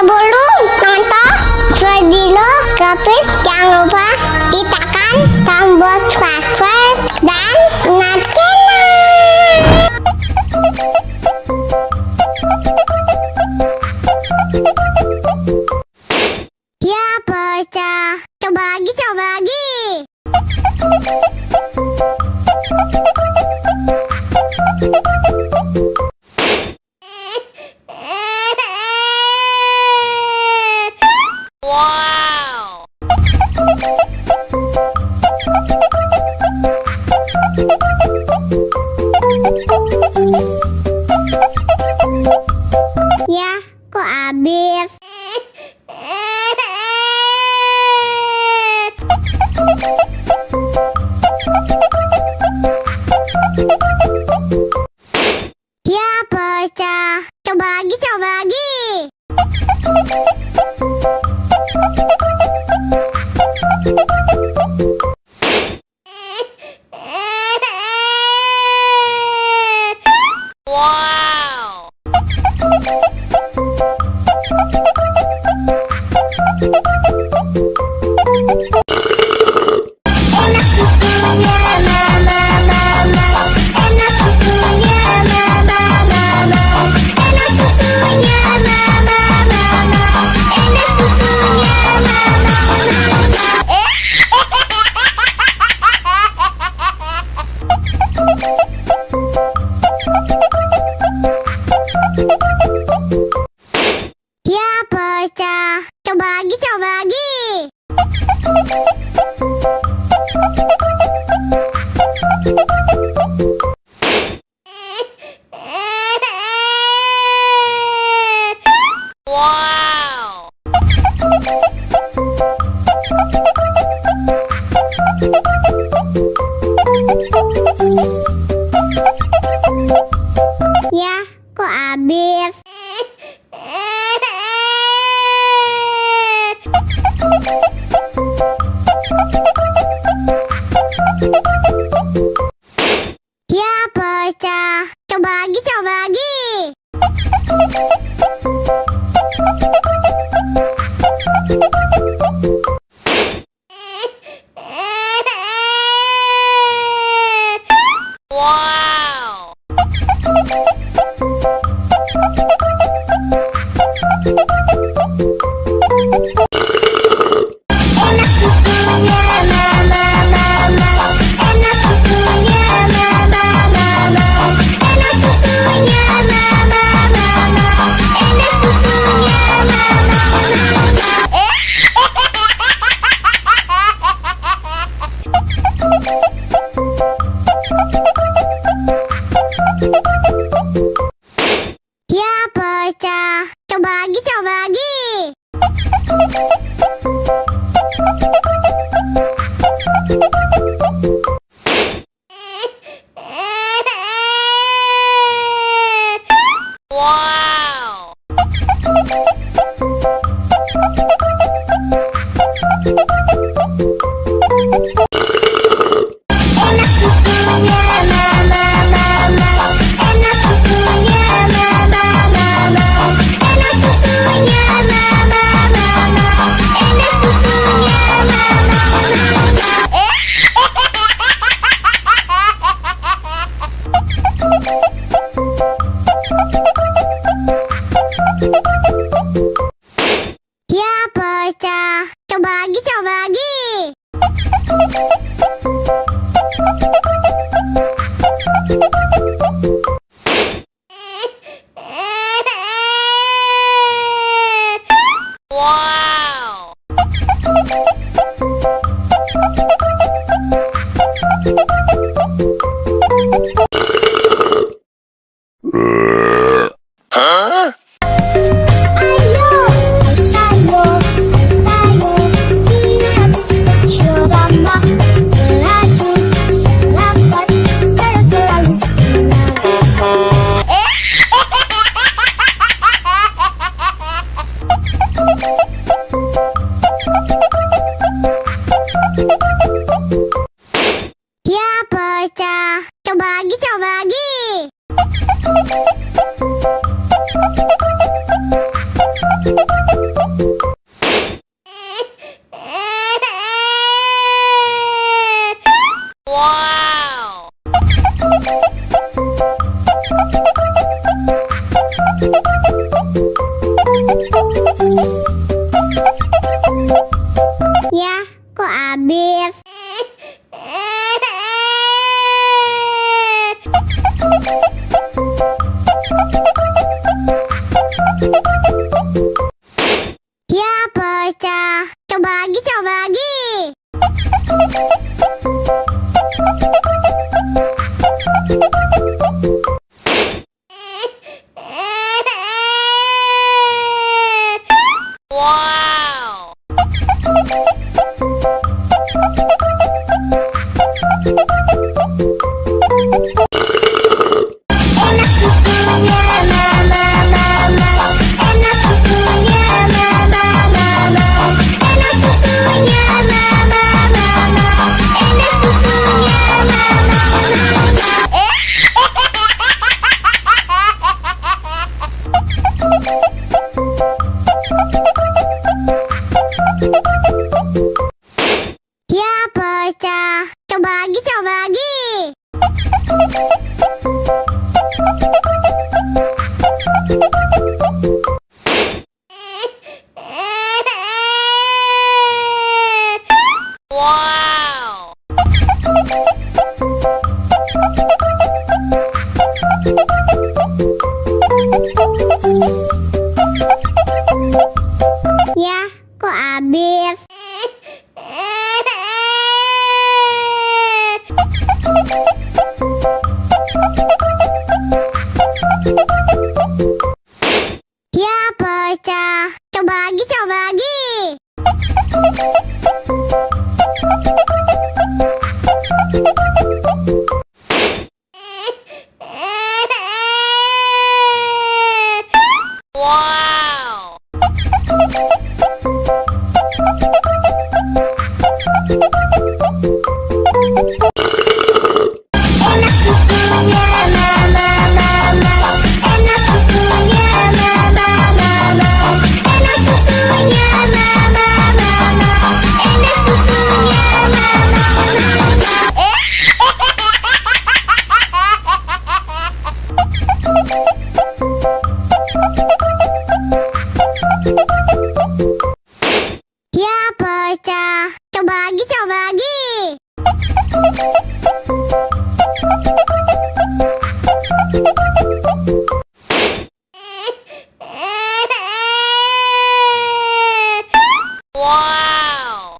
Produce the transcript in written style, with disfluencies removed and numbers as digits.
Sebelum nonton video Gapit, jangan lupa tekan tombol subscribe dan nyalakan. Ya pecah. Coba lagi. Wow. Ya, kok habis? Ya pecah. Coba lagi. Wow. Enak susunya mama. Enak susunya mama. Enak susunya mama. Enak susunya Ya pecah. Coba lagi. Wow. Ya, kok habis? Ya pecah. Coba lagi. Wow. Enak susunya mama. Enak susunya mama. Enak susunya mama. Enak susunya Ya pecah. Coba lagi. Wow. Enak susunya mama. Enak susunya mama. Enak susunya mama. Enak susunya Ya pecah. Coba lagi. Wow. Huh? Ayo, kita Wow. Ya, kok habis? Ya, pecah. Coba lagi, coba lagi. Wow. Enak susunya mama mama, enak susunya mama mama, enak susunya mama mama, enak susunya mama Ya, pecah. Coba lagi, coba lagi. Wow. Ya, kok habis? Ya, pecah. Coba lagi, coba lagi. Wow. Enak susunya mama mama, enak susunya mama mama, enak susunya mama mama, enak susunya mama Ya, pecah. Coba lagi, coba lagi. Wow.